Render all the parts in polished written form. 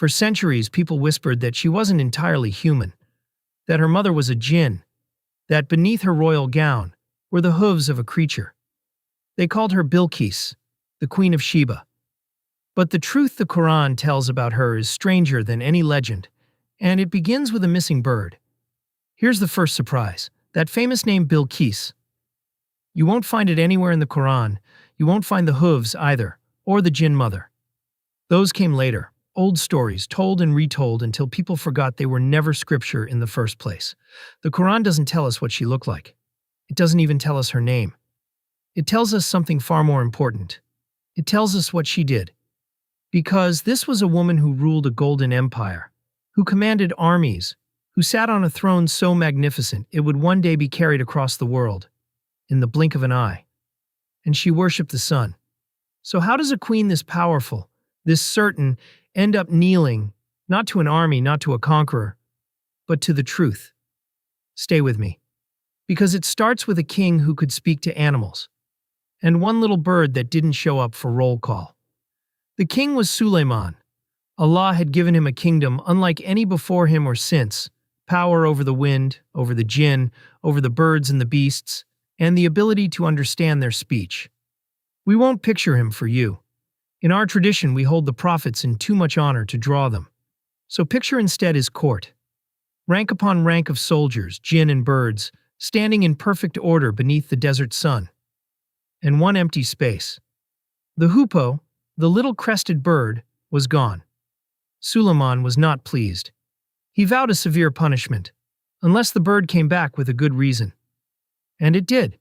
For centuries, people whispered that she wasn't entirely human, that her mother was a jinn, that beneath her royal gown were the hooves of a creature. They called her Bilqis, the Queen of Sheba. But the truth the Quran tells about her is stranger than any legend, and it begins with a missing bird. Here's the first surprise: that famous name Bilqis. You won't find it anywhere in the Quran. You won't find the hooves either, or the jinn mother. Those came later, old stories told and retold until people forgot they were never scripture in the first place. The Quran doesn't tell us what she looked like. It doesn't even tell us her name. It tells us something far more important. It tells us what she did. Because this was a woman who ruled a golden empire, who commanded armies, who sat on a throne so magnificent it would one day be carried across the world, in the blink of an eye. And she worshipped the sun. So how does a queen this powerful, this certain, end up kneeling, not to an army, not to a conqueror, but to the truth? Stay with me. Because it starts with a king who could speak to animals, and one little bird that didn't show up for roll call. The king was Sulaiman. Allah had given him a kingdom unlike any before him or since, power over the wind, over the jinn, over the birds and the beasts, and the ability to understand their speech. We won't picture him for you. In our tradition, we hold the prophets in too much honor to draw them. So picture instead his court. Rank upon rank of soldiers, jinn and birds, standing in perfect order beneath the desert sun. And one empty space. The hoopoe, the little crested bird, was gone. Suleiman was not pleased. He vowed a severe punishment, unless the bird came back with a good reason. And it did.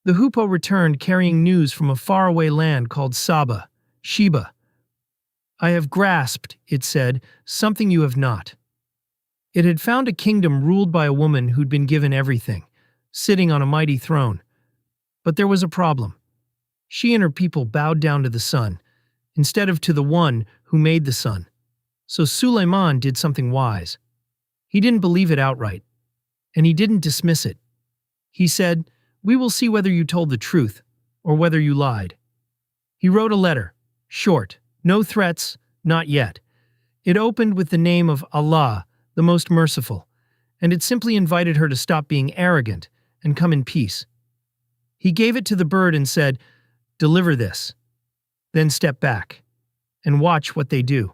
The hoopoe returned carrying news from a faraway land called Sheba. I have grasped, it said, something you have not. It had found a kingdom ruled by a woman who'd been given everything, sitting on a mighty throne. But there was a problem. She and her people bowed down to the sun, instead of to the one who made the sun. So Suleiman did something wise. He didn't believe it outright, and he didn't dismiss it. He said, "We will see whether you told the truth, or whether you lied." He wrote a letter, short, no threats, not yet. It opened with the name of Allah, the Most Merciful, and it simply invited her to stop being arrogant and come in peace. He gave it to the bird and said, "Deliver this. Then step back, and watch what they do."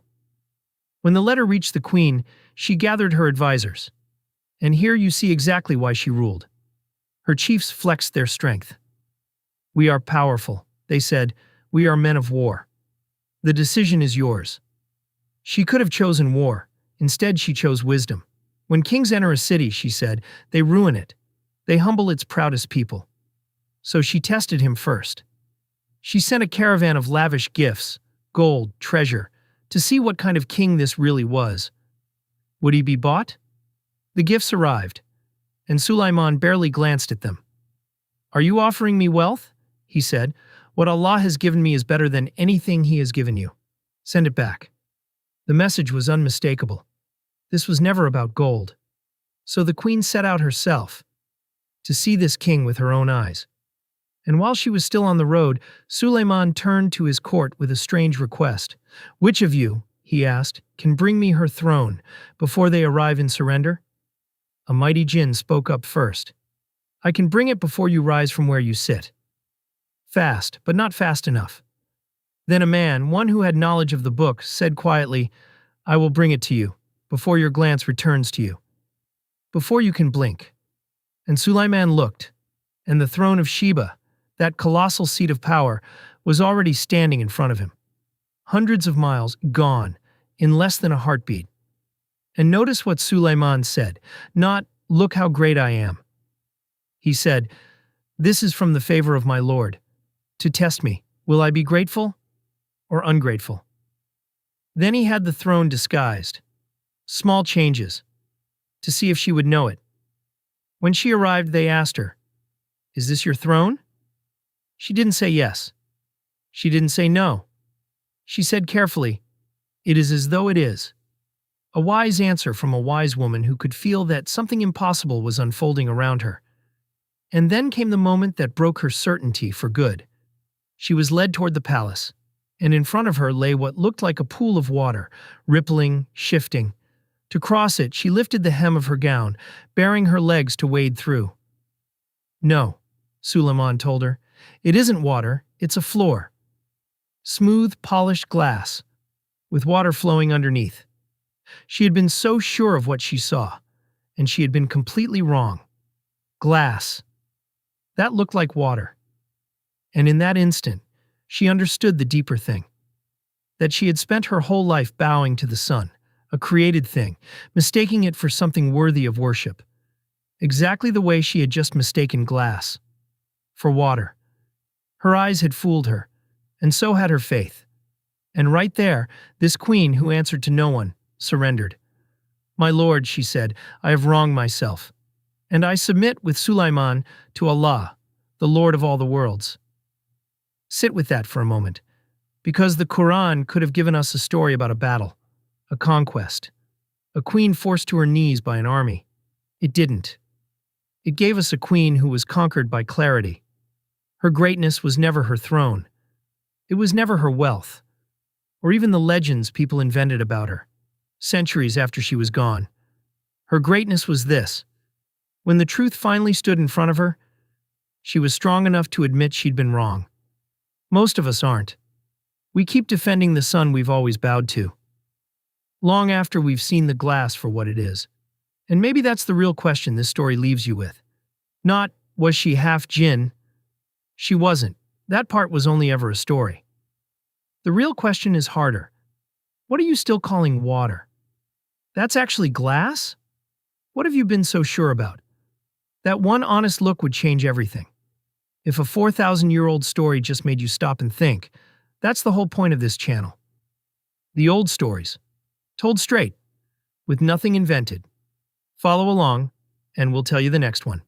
When the letter reached the queen, she gathered her advisors. And here you see exactly why she ruled. Her chiefs flexed their strength. "We are powerful," they said. "We are men of war. The decision is yours." She could have chosen war. Instead, she chose wisdom. When kings enter a city, she said, they ruin it. They humble its proudest people. So she tested him first. She sent a caravan of lavish gifts, gold, treasure, to see what kind of king this really was. Would he be bought? The gifts arrived, and Sulaiman barely glanced at them. "Are you offering me wealth?" he said. "What Allah has given me is better than anything He has given you. Send it back." The message was unmistakable. This was never about gold. So the queen set out herself to see this king with her own eyes. And while she was still on the road, Suleiman turned to his court with a strange request. "Which of you," he asked, "can bring me her throne before they arrive in surrender?" A mighty jinn spoke up first. "I can bring it before you rise from where you sit." Fast, but not fast enough. Then a man, one who had knowledge of the book, said quietly, "I will bring it to you, before your glance returns to you, before you can blink." And Suleiman looked, and the throne of Sheba, that colossal seat of power, was already standing in front of him. Hundreds of miles gone, in less than a heartbeat. And notice what Suleiman said, not, "Look how great I am." He said, "This is from the favor of my Lord, to test me. Will I be grateful or ungrateful?" Then he had the throne disguised. Small changes, to see if she would know it. When she arrived, they asked her, "Is this your throne?" She didn't say yes. She didn't say no. She said carefully, "It is as though it is." A wise answer from a wise woman who could feel that something impossible was unfolding around her. And then came the moment that broke her certainty for good. She was led toward the palace. and in front of her lay what looked like a pool of water, rippling, shifting. To cross it, she lifted the hem of her gown, baring her legs to wade through. "No," Sulaiman told her. "It isn't water, it's a floor. Smooth, polished glass, with water flowing underneath." She had been so sure of what she saw, and she had been completely wrong. Glass. That looked like water. And in that instant, she understood the deeper thing. That she had spent her whole life bowing to the sun, a created thing, mistaking it for something worthy of worship. Exactly the way she had just mistaken glass for water. Her eyes had fooled her, and so had her faith. And right there, this queen who answered to no one, surrendered. "My lord," she said, "I have wronged myself. And I submit with Sulaiman to Allah, the Lord of all the worlds." Sit with that for a moment, because the Quran could have given us a story about a battle, a conquest, a queen forced to her knees by an army. It didn't. It gave us a queen who was conquered by clarity. Her greatness was never her throne. It was never her wealth, or even the legends people invented about her, centuries after she was gone. Her greatness was this: when the truth finally stood in front of her, she was strong enough to admit she'd been wrong. Most of us aren't. We keep defending the sun we've always bowed to, long after we've seen the glass for what it is. And maybe that's the real question this story leaves you with. Not, was she half jinn? She wasn't. That part was only ever a story. The real question is harder. What are you still calling water? That's actually glass? What have you been so sure about? That one honest look would change everything. If a 4,000-year-old story just made you stop and think, that's the whole point of this channel. The old stories, told straight, with nothing invented. Follow along, and we'll tell you the next one.